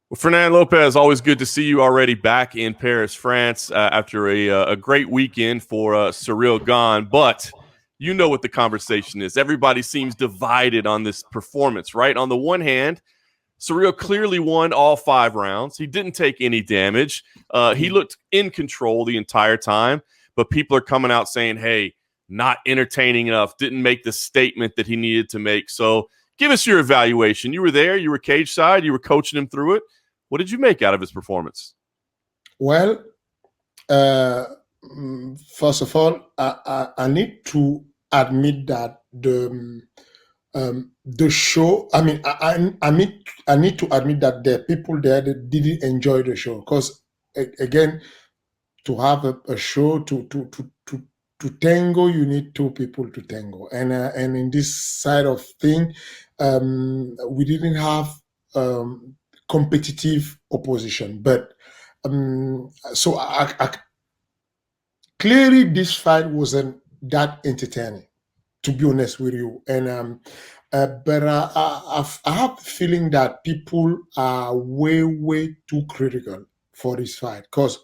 Well, Fernand Lopez, always good to see you already back in Paris, France, after a great weekend for Ciryl Gane. But you know what the conversation is. Everybody seems divided on this performance, right? On the one hand, Ciryl clearly won all 5 rounds. He didn't take any damage. He looked in control the entire time. But people are coming out saying, hey, not entertaining enough, didn't make the statement that he needed to make. So give us your evaluation. You were there. You were cage side. You were coaching him through it. What did you make out of his performance? Well, first of all, I need to admit that the show. I mean, I need to admit that there are people there that didn't enjoy the show because, again, to have a show to tango, you need 2 people to tango, and in this side of thing, we didn't have competitive opposition, but so clearly this fight wasn't that entertaining, to be honest with you, and but I have the feeling that people are way too critical for this fight because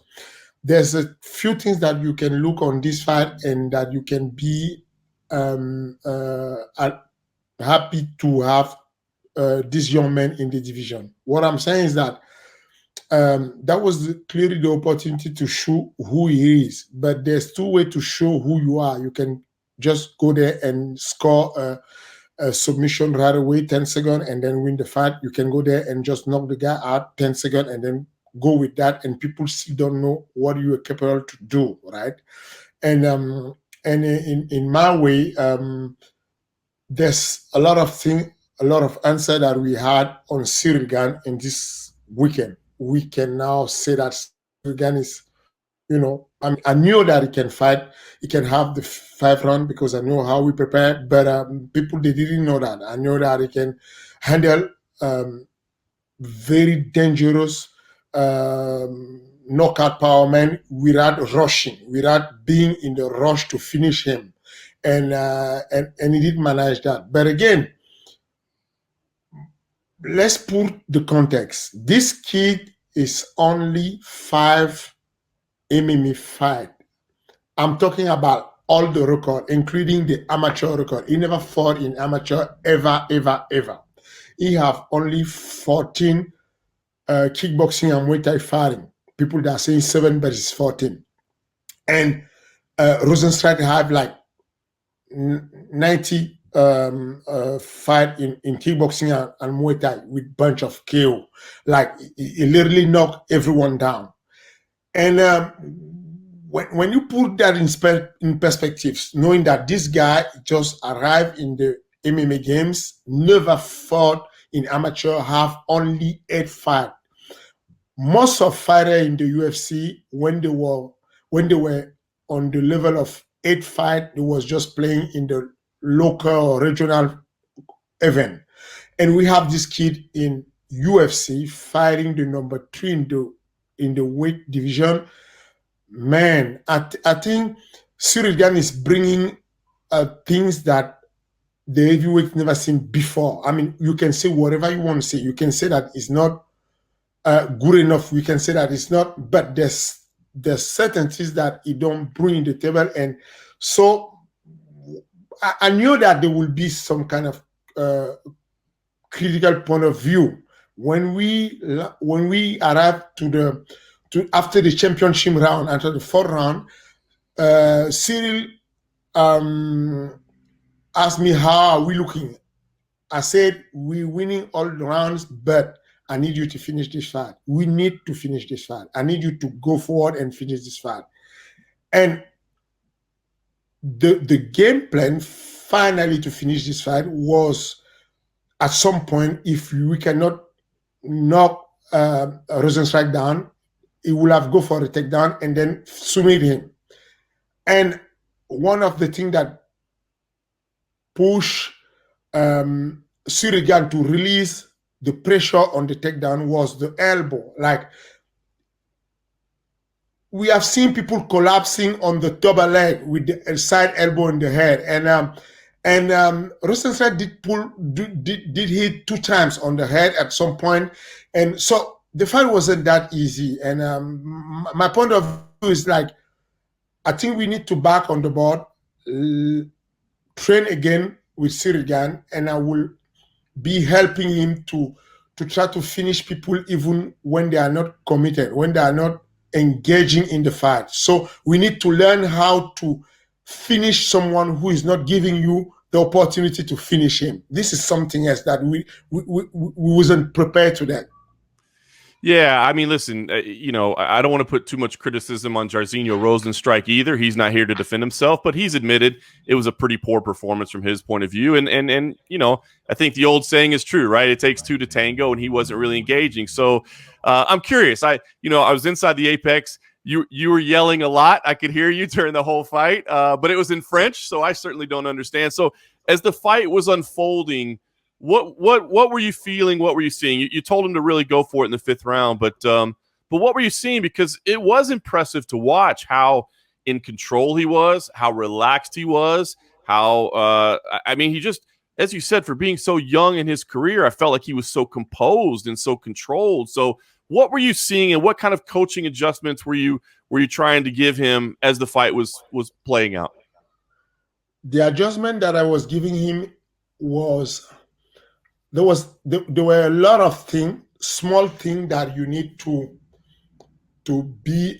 there's a few things that you can look on this fight and that you can be happy to have this young man in the division. What I'm saying is that that was clearly the opportunity to show who he is. But there's 2 ways to show who you are. You can just go there and score a submission right away, 10 seconds, and then win the fight. You can go there and just knock the guy out 10 seconds and then go with that, and people still don't know what you are capable to do, right? And in my way, there's a lot of things, a lot of answer that we had on Ciryl Gane in this weekend. We can now say that Ciryl Gane is, I mean, I knew that he can fight, he can have the 5 round because I know how we prepare, but people, they didn't know that. I know that he can handle very dangerous knockout power man without rushing, without being in the rush to finish him. And he did manage that. But again, let's put the context. This kid is only 5 MMA fight. I'm talking about all the record, including the amateur record. He never fought in amateur ever. He have only 14 kickboxing and Muay Thai fighting. People that are saying 7, but it's 14. And Rosenstrike have like 90 fight in kickboxing and Muay Thai with bunch of KO. Like he literally knocked everyone down. And when you put that in perspective, knowing that this guy just arrived in the MMA games, never fought in amateur, have only 8 fights. Most of fighters in the UFC, when they were on the level of 8 fights, they was just playing in the local or regional event. And we have this kid in UFC fighting the number 3 in the weight division. Man, I think Ciryl Gane is bringing things that the heavyweight never seen before. I mean, you can say whatever you want to say. You can say that it's not good enough. We can say that it's not, but there's certain things that he don't bring to the table. And so I knew that there will be some kind of critical point of view when we arrive to after the championship round, after the 4th round. Ciryl asked me, how are we looking? I said, we're winning all the rounds, but I need you to finish this fight. We need to finish this fight. I need you to go forward and finish this fight. And the game plan finally to finish this fight was, at some point, if we cannot knock Rosenstrike down, he will have go for a takedown and then submit him. And one of the things that push Ciryl Gane to release the pressure on the takedown was the elbow. Like, we have seen people collapsing on the double leg with the side elbow in the head, and Rosenstrike did hit 2 times on the head at some point, and so the fight wasn't that easy. And my point of view is like, I think we need to back on the board, train again with Ciryl Gane, and I will be helping him to try to finish people even when they are not committed, when they are not engaging in the fight. So we need to learn how to finish someone who is not giving you the opportunity to finish him. This is something else that we wasn't prepared to that. Yeah, I mean, listen, I don't want to put too much criticism on Jairzinho Rozenstruik either. He's not here to defend himself, but he's admitted it was a pretty poor performance from his point of view. And I think the old saying is true, right? It takes two to tango, and he wasn't really engaging. So I'm curious. I was inside the Apex. You were yelling a lot. I could hear you during the whole fight, but it was in French, so I certainly don't understand. So as the fight was unfolding, what were you feeling? What were you seeing? You told him to really go for it in the fifth round, but what were you seeing? Because it was impressive to watch how in control he was, how relaxed he was, how he just, as you said, for being so young in his career, I felt like he was so composed and so controlled. So what were you seeing, and what kind of coaching adjustments were you trying to give him as the fight was playing out? The adjustment that I was giving him was there were a lot of things, small things that you need to be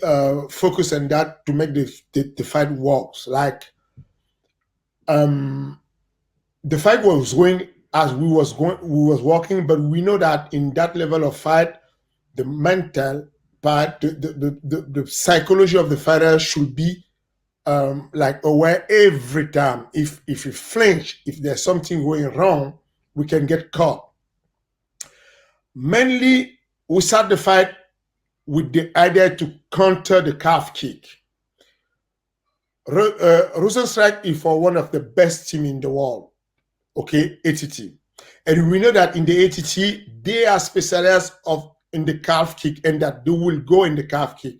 focused on that to make the fight works. Like the fight was going as we was walking, but we know that in that level of fight, the mental part, the psychology of the fighter should be like aware every time. If you flinch, if there's something going wrong, we can get caught. Mainly, we start the fight with the idea to counter the calf kick. Rozenstruik is for one of the best team in the world, okay, ATT. And we know that in the ATT, they are specialized in the calf kick, and that they will go in the calf kick.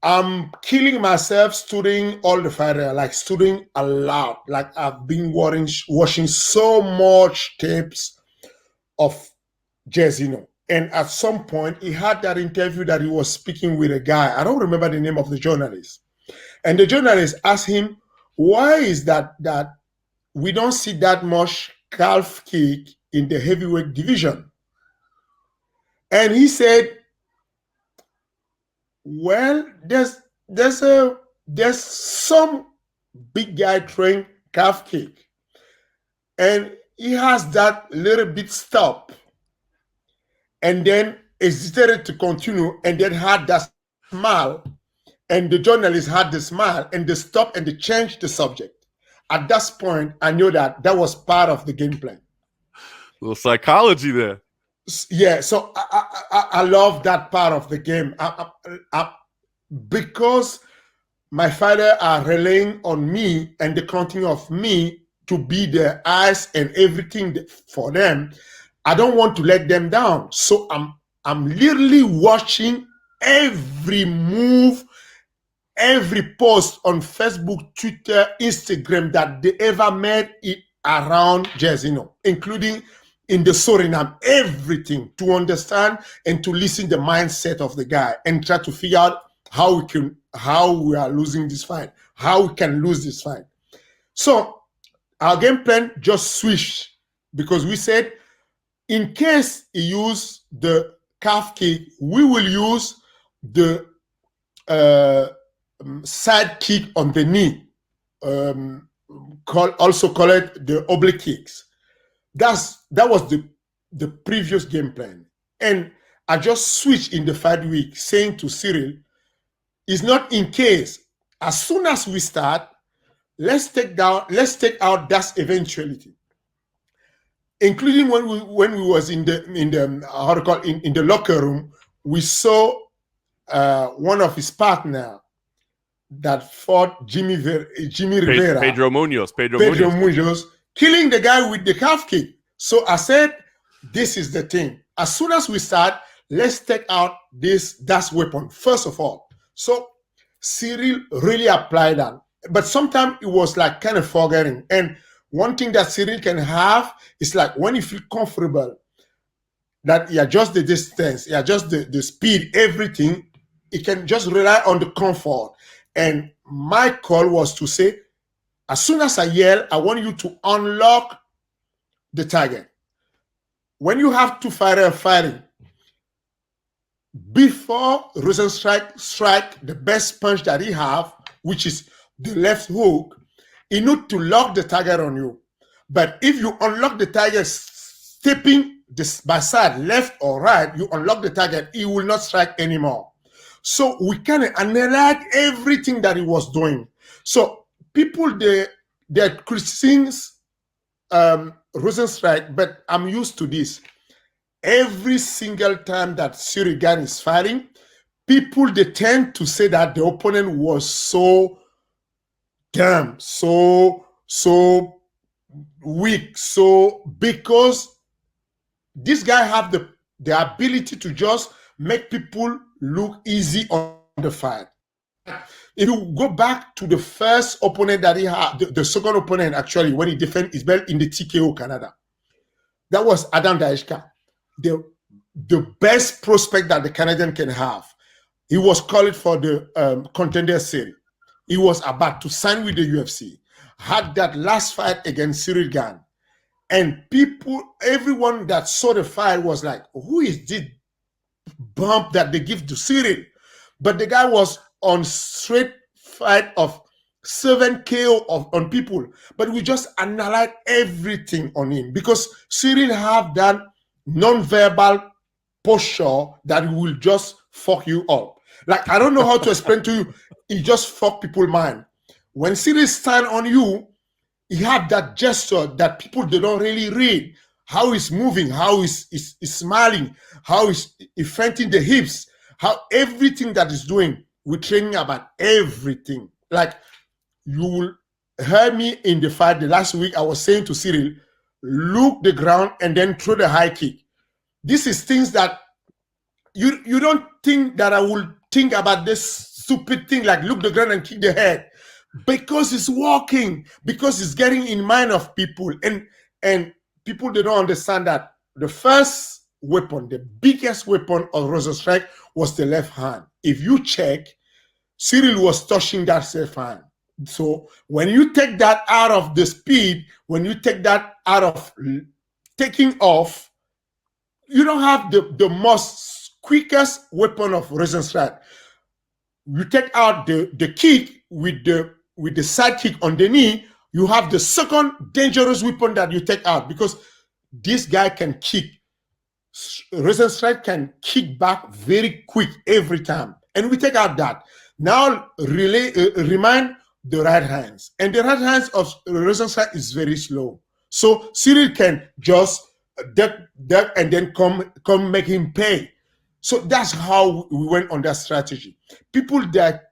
I'm killing myself studying all the fighter, like studying a lot. Like I've been watching so much tapes of Jairzinho. And at some point, he had that interview that he was speaking with a guy. I don't remember the name of the journalist. And the journalist asked him, why is that we don't see that much calf kick in the heavyweight division? And he said, well, there's some big guy throwing calf kick, and he has that little bit stop, and then hesitated to continue, and then had that smile, and the journalist had the smile, and they stopped and they changed the subject. At that point, I knew that was part of the game plan. A little psychology there. Yeah, so I love that part of the game because my fighter are relying on me and the counting of me to be their eyes and everything for them. I don't want to let them down, so I'm literally watching every move, every post on Facebook, Twitter, Instagram that they ever made it around Jairzinho, including in the Suriname, everything, to understand and to listen the mindset of the guy and try to figure out how we are losing this fight, how we can lose this fight. So our game plan just switched, because we said, in case he use the calf kick, we will use the side kick on the knee, also call it the oblique kicks. That was the previous game plan. And I just switched in the fight week, saying to Ciryl, it's not in case. As soon as we start, let's take out that eventuality. Including when we was in the locker room, we saw one of his partner that fought Jimmy Rivera. Pedro Munoz. Killing the guy with the calf kick. So I said, this is the thing. As soon as we start, let's take out that weapon, first of all. So Ciryl really applied that. But sometimes it was like kind of forgetting. And one thing that Ciryl can have is like when you feel comfortable, that he adjusts the distance, he adjusts the speed, everything. He can just rely on the comfort. And my call was to say, as soon as I yell, I want you to unlock the target. When you have two fighters fighting, before Rosenstrike strike the best punch that he have, which is the left hook, he need to lock the target on you. But if you unlock the target stepping this by side, left or right, you unlock the target, he will not strike anymore. So we kind of analyze everything that he was doing. So people, they're criticizing Rosenstrike, but I'm used to this. Every single time that Ciryl Gane is fighting, people, they tend to say that the opponent was so damn, so weak. So because this guy have the ability to just make people look easy on the fight. If you go back to the first opponent that he had, the second opponent actually, when he defended his belt in the TKO Canada, that was Adam Daeshka, the best prospect that the Canadian can have. He was called for the contender series. He was about to sign with the UFC, had that last fight against Ciryl Gane. And people, everyone that saw the fight was like, who is this bump that they give to Ciryl? But the guy was on straight fight of 7 KO on people. But we just analyze everything on him because Ciryl have that non-verbal posture that will just fuck you up. Like, I don't know how to explain to you. He just fuck people's mind. When Ciryl stand on you, he have that gesture that people, they don't really read. How he's moving, how he's smiling, how he's fainting the hips, how everything that he's doing. We're training about everything. Like, you will hear me in the fight the last week, I was saying to Ciryl, look the ground and then throw the high kick. This is things that you don't think that I will think about this stupid thing like look the ground and kick the head, because it's working, because it's getting in mind of people. And people, they don't understand that the first weapon, the biggest weapon of Rosenstrike was the left hand. If you check, Ciryl was touching that left hand. So when you take that out of the speed, when you take that out of taking off, you don't have the most quickest weapon of Rosenstrike. You take out the kick with the side kick on the knee, you have the second dangerous weapon that you take out, because this guy can kick. Rosenstrike can kick back very quick every time. And we take out that. Now remind the right hands. And the right hands of Rosenstrike is very slow. So Ciryl can just duck and then come make him pay. So that's how we went on that strategy. People that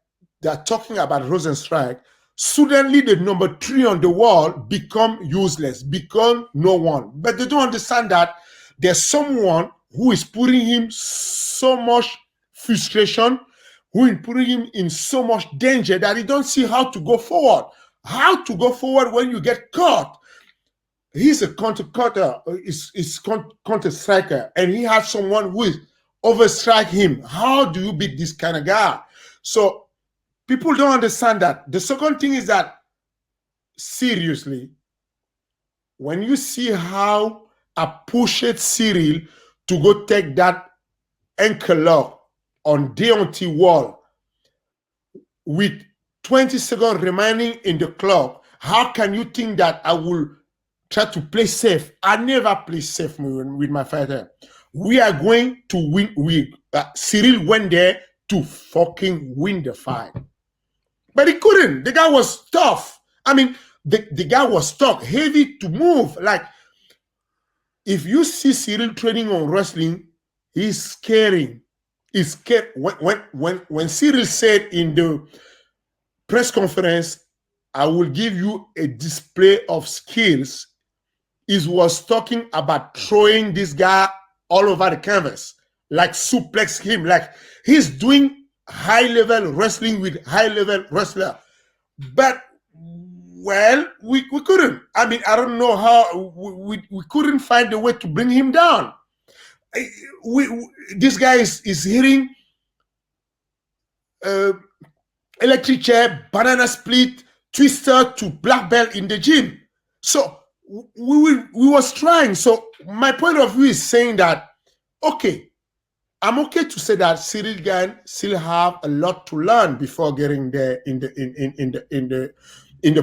are talking about Rosenstrike, suddenly the number 3 on the wall become useless, become no one. But they don't understand that there's someone who is putting him so much frustration, who is putting him in so much danger that he don't see how to go forward. How to go forward when you get caught. He's a counter striker, and he has someone who is overstrike him. How do you beat this kind of guy? So people don't understand that. The second thing is that, seriously, when you see how I pushed Ciryl to go take that ankle lock on Deontay wall with 20 seconds remaining in the clock, how can you think that I will try to play safe? I never play safe with my fighter. We are going to win. Ciryl went there to fucking win the fight. But he couldn't. The guy was tough. I mean, the guy was tough, heavy to move. Like, if you see Ciryl training on wrestling, he's scary. He's scared. When Ciryl said in the press conference, I will give you a display of skills, he was talking about throwing this guy all over the canvas, like suplex him, like he's doing high-level wrestling with high-level wrestler. But, well, we couldn't. I mean, I don't know how, we couldn't find a way to bring him down. This guy is hitting electric chair, banana split, twister to black belt in the gym. So we was trying. So my point of view is saying that, okay, I'm okay to say that Ciryl Gane still have a lot to learn before getting there in the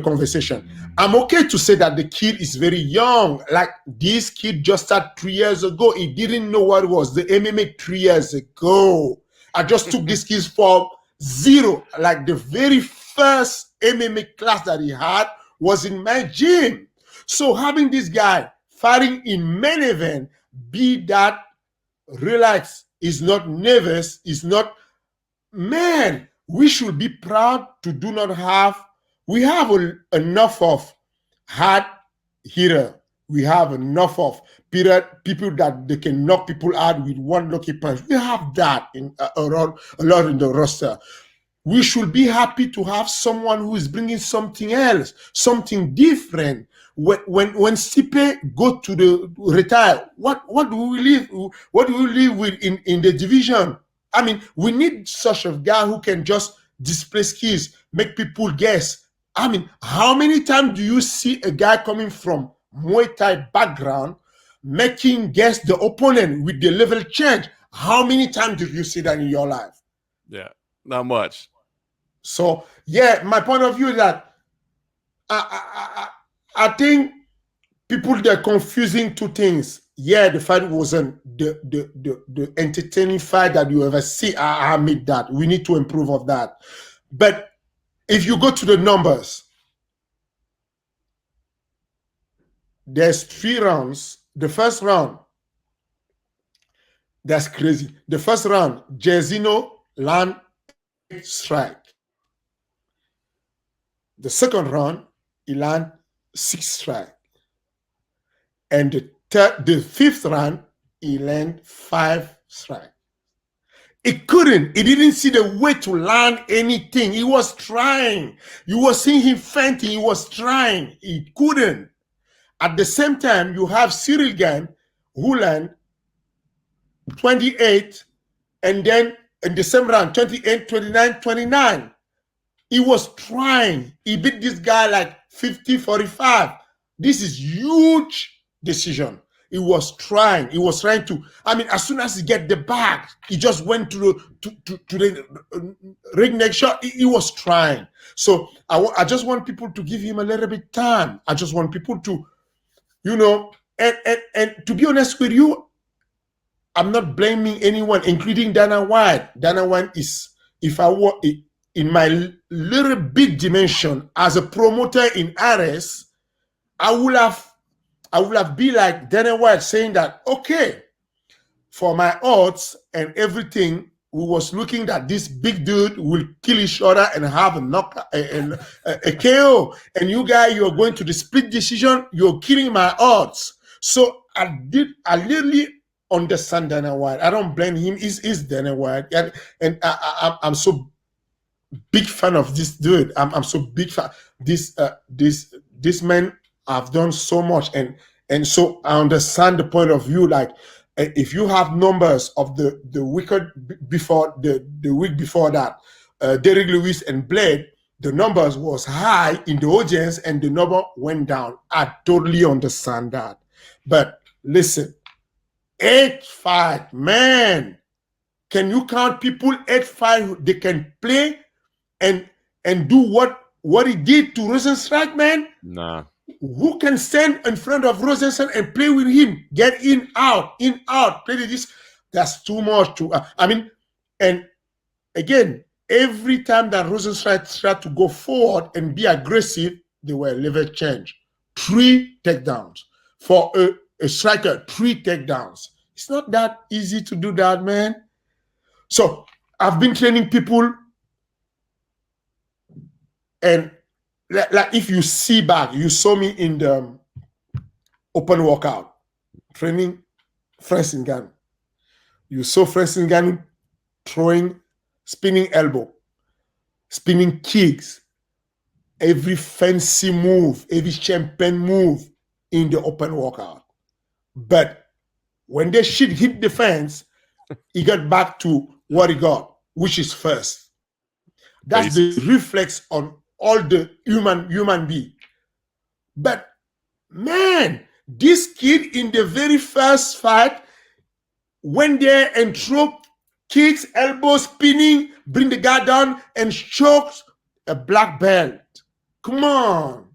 conversation. I'm okay to say that the kid is very young. Like this kid just started 3 years ago. He didn't know what it was the MMA 3 years ago. I just took this kid from zero. Like the very first MMA class that he had was in my gym. So having this guy fighting in main event, be that relaxed, is not nervous, is not, man, we should be proud to do not have, we have enough of hard hitter. We have enough of people that they can knock people out with one lucky punch. We have that in around a lot in the roster. We should be happy to have someone who is bringing something else, something different. When Stipe go to the retire, what do we live? What do we live with in the division? I mean, we need such a guy who can just display skills, make people guess. I mean, how many times do you see a guy coming from Muay Thai background making guess the opponent with the level change? How many times did you see that in your life? Yeah, not much. So yeah, my point of view is that I think people, they're confusing two things. Yeah, the fight wasn't the entertaining fight that you ever see. I admit that. We need to improve of that. But if you go to the numbers, there's 3 rounds. The first round, that's crazy. The first round, Jezino land strike. The second round, he land 6 strike. And the fifth round, he land 5 strike. He didn't see the way to land anything. He was trying. You were seeing him fainting. He was trying. He couldn't. At the same time, you have Ciryl Gane, who land 28, and then in the same round, 28, 29, 29. He was trying. He beat this guy like 50-45. This is huge decision. He was trying. He was trying to. I mean, as soon as he get the bag, he just went to the ring neck shot. He was trying. So I just want people to give him a little bit time. I just want people to, you know, and to be honest with you, I'm not blaming anyone, including Dana White. Dana White is, if I were in my little big dimension as a promoter in Ares, I would have been like Dana White saying that, okay, for my odds and everything, we was looking that this big dude will kill each other and have a knock a KO. And you guys, you're going to the split decision, you're killing my odds. So I literally understand Dana White. I don't blame him. He's Dana White. And I'm so big fan of this dude. I'm so big fan. This man have done so much, and so I understand the point of view. Like, if you have numbers of the week before the week before that, Derrick Lewis and Blade, the numbers was high in the audience and the number went down. I totally understand that. But listen, 8-5, man. Can you count people 8-5? They can play and do what he did to Rosenstrike, man? Nah. Who can stand in front of Rosenstrike and play with him? Get in, out, play this. That's too much. I mean, and again, every time that Rosenstrike tried to go forward and be aggressive, they were level change. 3 takedowns. For a striker, 3 takedowns. It's not that easy to do that, man. So I've been training people, and like if you see back, you saw me in the open workout training Fernand Lopez. You saw Fernand Lopez throwing, spinning elbow, spinning kicks, every fancy move, every champion move in the open workout. But When the shit hit the fence, he got back to what he got, which is first. That's the reflex on all the human being. But man, this kid in the very first fight went there and threw kicks, elbows, spinning, bring the guy down and chokes a black belt. Come on.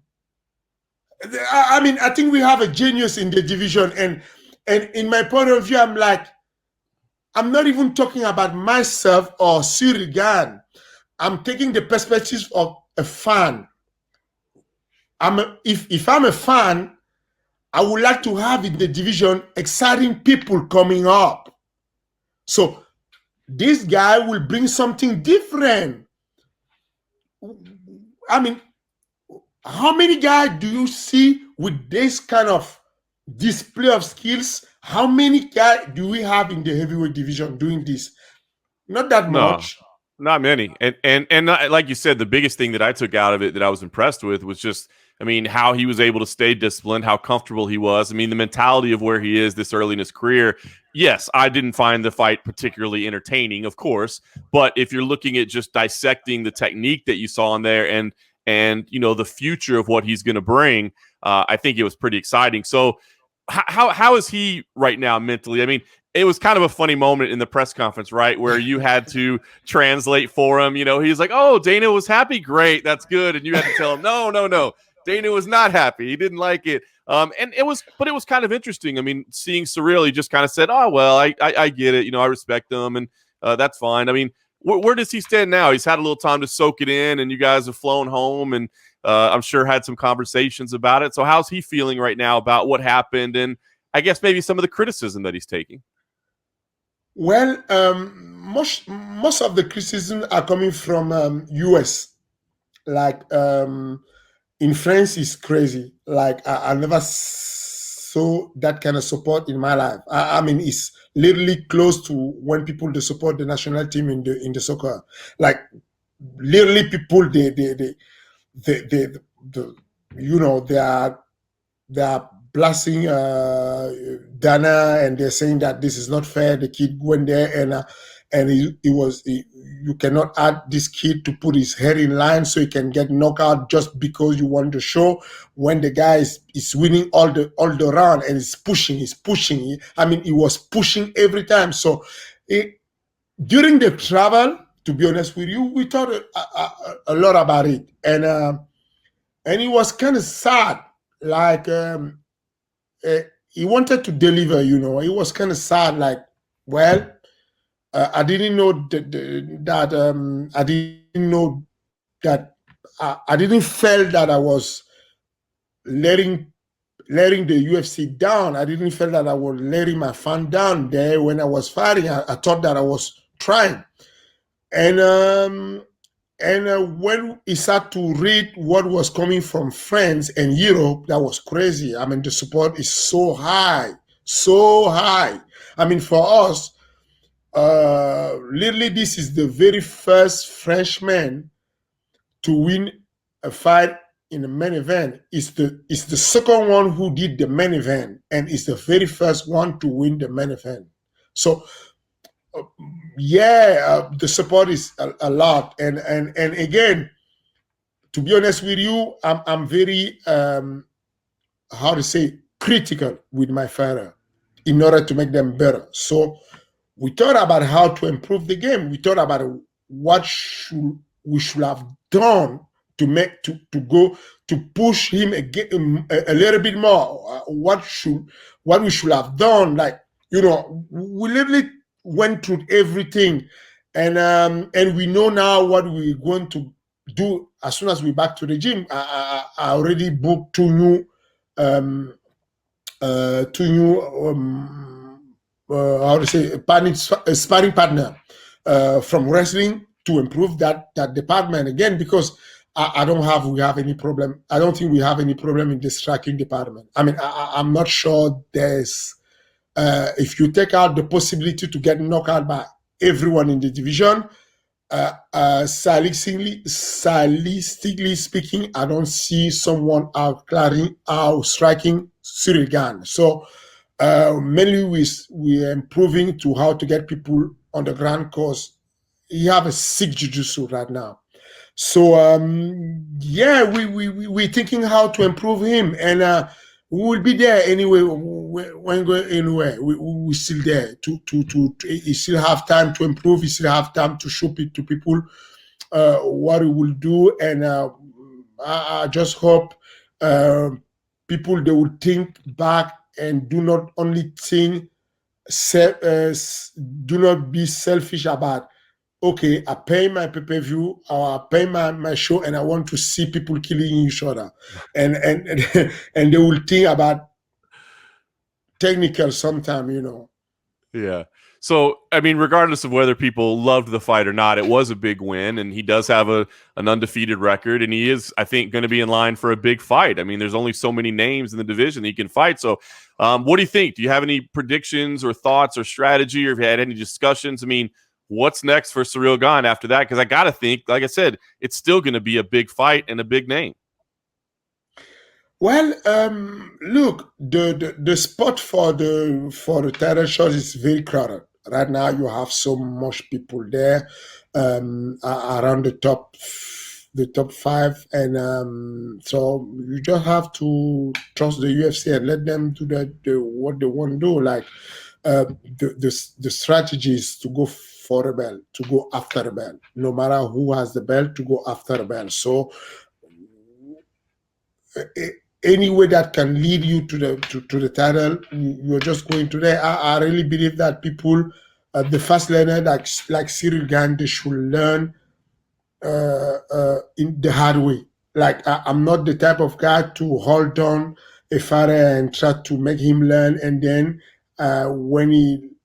I mean, I think we have a genius in the division. And in my point of view, I'm like, I'm not even talking about myself or Ciryl Gane. I'm taking the perspective of a fan. If I'm a fan, I would like to have in the division exciting people coming up. So this guy will bring something different. I mean, how many guys do you see with this kind of display of skills? How many guys do we have in the heavyweight division doing this? Not that much. Not many. And like you said, the biggest thing that I took out of it that I was impressed with was just, I mean, how he was able to stay disciplined, how comfortable he was. I mean, the mentality of where he is this early in his career. Yes, I didn't find the fight particularly entertaining, of course. But if you're looking at just dissecting the technique that you saw in there and you know, the future of what he's going to bring, I think it was pretty exciting. So how is he right now mentally? I mean, it was kind of a funny moment in the press conference, right, where you had to translate for him. You know, he's like, "Oh, Dana was happy. Great, that's good." And you had to tell him, "No. Dana was not happy. He didn't like it." And it was kind of interesting. I mean, seeing Ciryl, he just kind of said, "Oh, well, I get it. You know, I respect him, and that's fine." I mean, where does he stand now? He's had a little time to soak it in, and you guys have flown home, and I'm sure had some conversations about it. So how's he feeling right now about what happened, and I guess maybe some of the criticism that he's taking? Well, most of the criticism are coming from US. Like in France, is crazy. Like I never saw that kind of support in my life. I mean, it's literally close to when people they support the national team in the soccer. Like literally, people they you know they are blasting Dana, and they're saying that this is not fair. The kid went there and you cannot add this kid to put his head in line so he can get knocked out just because you want to show when the guy is winning all the round and he's pushing. I mean, he was pushing every time. So during the travel, to be honest with you, we thought a lot about it, and it was kind of sad. Like he wanted to deliver, you know. It was kind of sad. Like, well, I didn't know that I didn't know that I didn't feel that I was letting the UFC down. I didn't feel that I was letting my fan down there when I was fighting. I thought that I was trying, and when he started to read what was coming from France and Europe, that was crazy. I mean, the support is so high. I mean, for us, literally, this is the very first Frenchman to win a fight in the main event. It's the second one who did the main event, and it's the very first one to win the main event. So the support is a lot, and again, to be honest with you, I'm very critical with my fighter in order to make them better. So we thought about how to improve the game. We thought about what we should have done to go to push him again a little bit more. What we should have done, like, you know, we literally went through everything, and we know now what we're going to do as soon as we're back to the gym. I already booked two new sparring partner from wrestling to improve that department again, because I don't think we have any problem in the striking department. I mean, I'm not sure there's if you take out the possibility to get knocked out by everyone in the division, stylistically speaking, I don't see someone outstriking Ciryl Gane. So Mainly we are improving to how to get people on the ground because he have a sick jiu-jitsu right now. So yeah, we're thinking how to improve him, and we will be there anyway. When going anywhere, we still there to. He still have time to improve. He still have time to show it to people what he will do, and I just hope people they will think back and do not only think. Do not be selfish about, okay, I pay my pay-per-view or I pay my show and I want to see people killing each other. And and they will think about technical sometime, Yeah. So, I mean, regardless of whether people loved the fight or not, it was a big win, and he does have an undefeated record, and he is, I think, going to be in line for a big fight. I mean, there's only so many names in the division that he can fight. So, what do you think? Do you have any predictions or thoughts or strategy, or have you had any discussions? I mean, what's next for Ciryl Gane after that? Because I got to think, like I said, it's still going to be a big fight and a big name. Well, look, the spot for the title shot is very crowded. Right now, you have so much people there around the top five, and so you just have to trust the UFC and let them do what they want to do. Like the strategy is to go for a belt, to go after a belt, no matter who has the belt, to go after a belt. So any way that can lead you to the title, you're just going to there. I really believe that people, the fast learner like Ciryl Gane, they should learn in the hard way. Like I'm not the type of guy to hold on a fighter and try to make him learn, and then when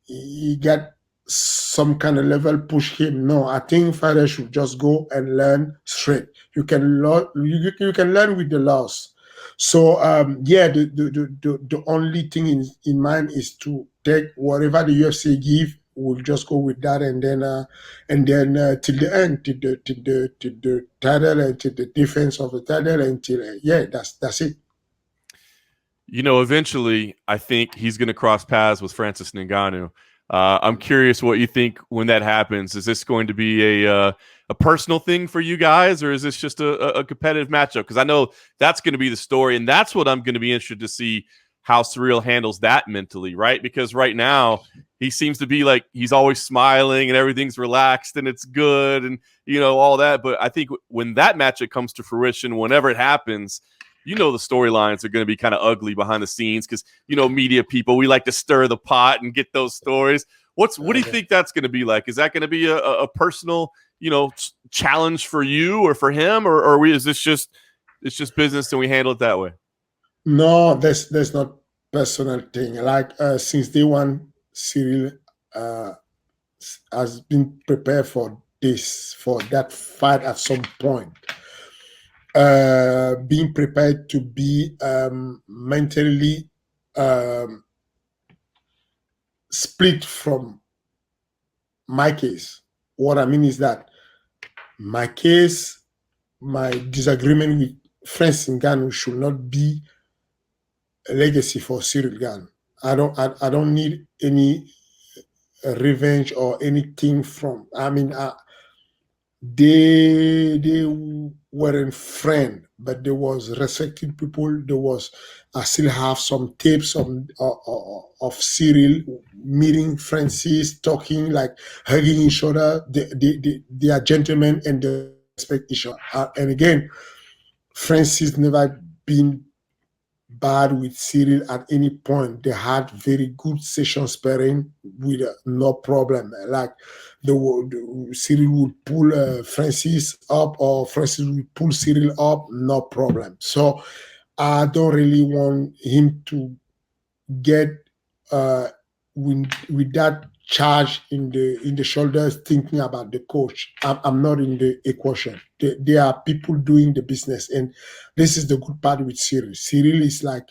he get some kind of level, push him. No, I think fighter should just go and learn straight. You can learn. You can learn with the loss. So yeah, the only thing in mind is to take whatever the UFC give. We'll just go with that, and then till the end, till the title, and till the defense of the title, until yeah, that's it. You know, eventually, I think he's going to cross paths with Francis Ngannou. I'm curious what you think when that happens. Is this going to be a personal thing for you guys, or is this just a competitive matchup? Because I know that's going to be the story, and that's what I'm going to be interested to see how Ciryl handles that mentally, right? Because right now he seems to be like he's always smiling and everything's relaxed and it's good and, you know, all that. But I think when that matchup comes to fruition, whenever it happens, you know, the storylines are going to be kind of ugly behind the scenes because, you know, media people, we like to stir the pot and get those stories. What do you think that's going to be like? Is that going to be a personal, you know, challenge for you or for him, or is this just business and we handle it that way? No, there's not personal thing. Like since day one, Ciryl has been prepared for that fight at some point. Being prepared to be mentally split from my case. What I mean is that my case, my disagreement with Francis Ngannou should not be a legacy for Ciryl Gane. I don't need any revenge or anything from. I mean, they weren't friends, but there was respected people. There was, I still have some tapes of Ciryl meeting Francis, talking, like hugging each other. They are gentlemen and they respect each other. And again, Francis never been bad with Ciryl at any point. They had very good session sparring with no problem. Like Ciryl would pull Francis up, or Francis would pull Ciryl up, no problem. So I don't really want him to get with that charge in the shoulders, thinking about the coach. I'm not in the equation. There are people doing the business, and this is the good part with Ciryl. Ciryl is like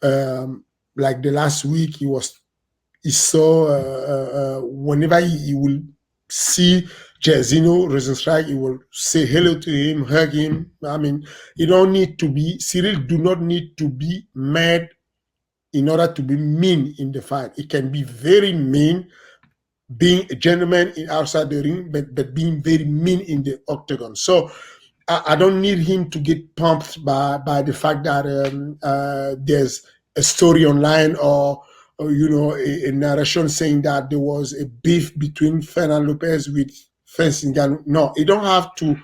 the last week he saw whenever he will see Jairzinho Rosenstrike, he will say hello to him, hug him. I mean, you don't need to be, Ciryl do not need to be mad in order to be mean in the fight. It can be very mean, being a gentleman outside the ring, but being very mean in the octagon. So I don't need him to get pumped by the fact that there's a story online or a narration saying that there was a beef between Fernand Lopez with Ngannou. No, you don't have to.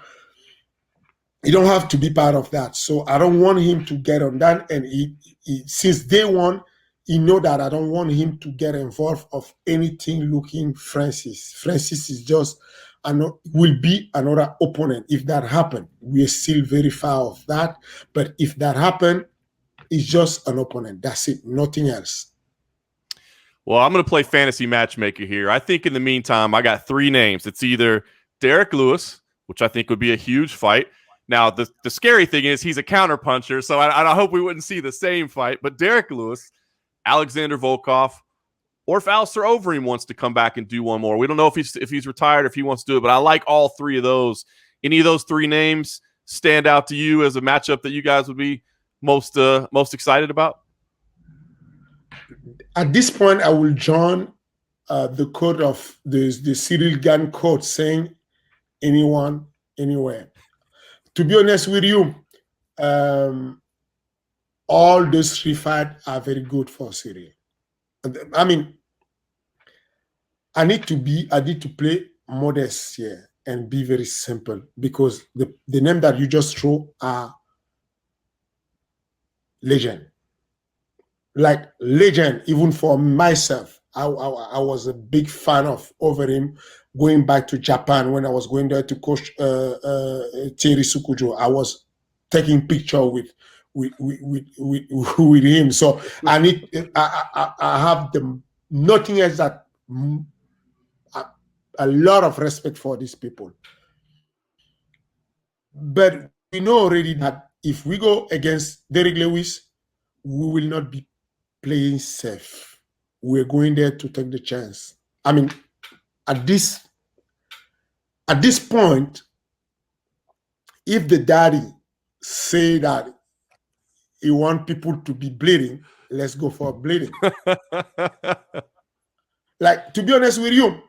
You don't have to be part of that. So I don't want him to get on that. And since day one, he know that I don't want him to get involved of anything looking Francis. Francis is just will be another opponent. If that happens, we're still very far off that. But if that happens, it's just an opponent. That's it. Nothing else. Well, I'm going to play fantasy matchmaker here. I think in the meantime, I got 3 names. It's either Derek Lewis, which I think would be a huge fight. Now, the scary thing is he's a counterpuncher, so I hope we wouldn't see the same fight. But Derek Lewis, Alexander Volkov, or if Alistair Overeem wants to come back and do one more. We don't know if he's retired or if he wants to do it, but I like all 3 of those. Any of those 3 names stand out to you as a matchup that you guys would be most excited about? At this point, I will join the code of the Ciryl Gane code saying anyone, anywhere. To be honest with you, all those 3 fights are very good for Ciryl. I mean, I need to play modest here and be very simple, because the name that you just throw are legend. Like legend, even for myself. I was a big fan of Overeem going back to Japan when I was going there to coach Thierry Sukujo. I was taking picture with him. So I have nothing else that a lot of respect for these people. But we know already that if we go against Derek Lewis, we will not be playing safe. We're going there to take the chance. I mean, at this point, if the daddy say that he want people to be bleeding, let's go for bleeding. Like, to be honest with you,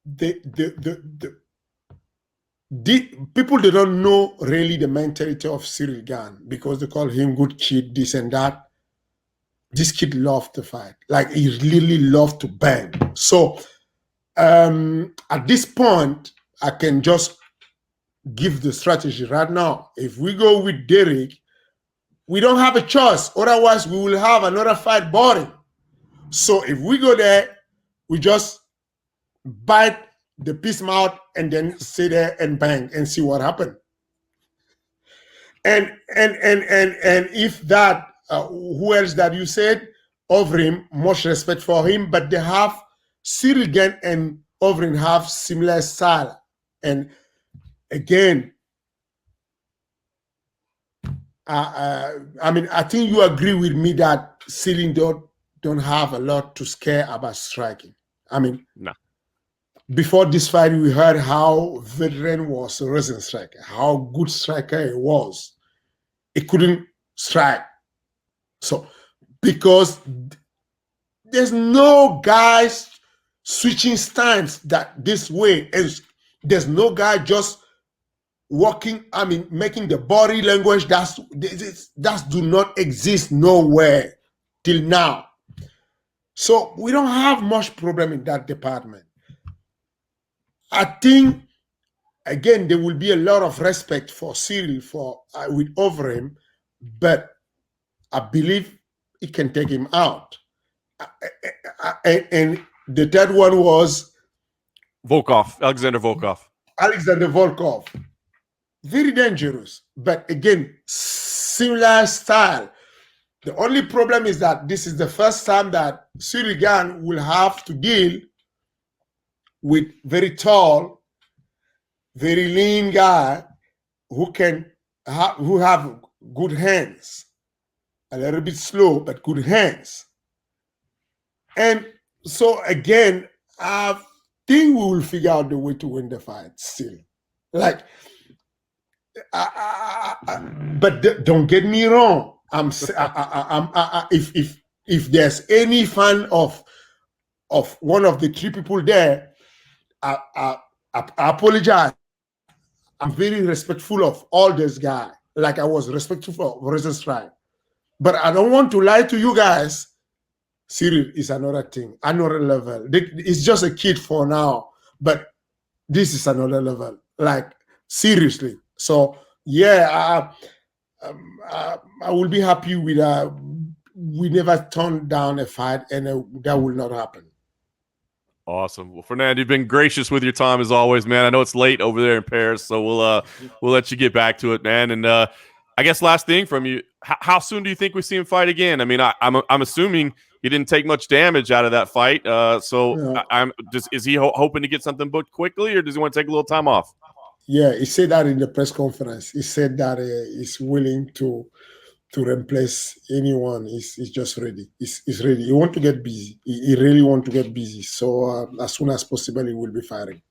the people, they don't know really the mentality of Ciryl Gane, because they call him good kid, this and that. This kid loved to fight. Like, he really loved to bang. So at this point, I can just give the strategy right now. If we go with Derek, we don't have a choice. Otherwise, we will have another fight boring. So if we go there, we just bite the piece mouth and then sit there and bang and see what happens. And if that, who else that you said? Overeem, much respect for him, but they have Ciryl Gane and Overeem have similar style. And again, I mean, I think you agree with me that Ciryl don't have a lot to scare about striking. I mean, no. Before this fight, we heard how veteran was a wrestling striker, how good striker he was. He couldn't strike. So, because there's no guys switching stance that this way, and there's no guy just walking, I mean, making the body language, that do not exist nowhere till now. So we don't have much problem in that department. I think, again, there will be a lot of respect for Ciryl with Overeem, but I believe it can take him out. And the third one was Volkov, Alexander Volkov. Alexander Volkov. Very dangerous, but again, similar style. The only problem is that this is the first time that Ciryl Gane will have to deal with very tall, very lean guy who have good hands, a little bit slow, but good hands. And so again, I think we will figure out the way to win the fight still. Like, but don't get me wrong. if there's any fan of one of the three people there, I apologize. I'm very respectful of all this guy, like I was respectful of Rosenstrike. But I don't want to lie to you guys. Ciryl is another thing, another level. It's just a kid for now, but this is another level. Like, seriously. So yeah, I will be happy with we never turned down a fight, and that will not happen. Awesome. Well, Fernand, you've been gracious with your time as always, man. I know it's late over there in Paris, so we'll let you get back to it, man. And I guess last thing from you, how soon do you think we see him fight again? I mean, I'm assuming he didn't take much damage out of that fight, so yeah. Is he hoping to get something booked quickly, or does he want to take a little time off? Yeah, he said that in the press conference. He said that he's willing to replace anyone. He's just ready. He's ready. He want to get busy. He really want to get busy. So as soon as possible, he will be firing.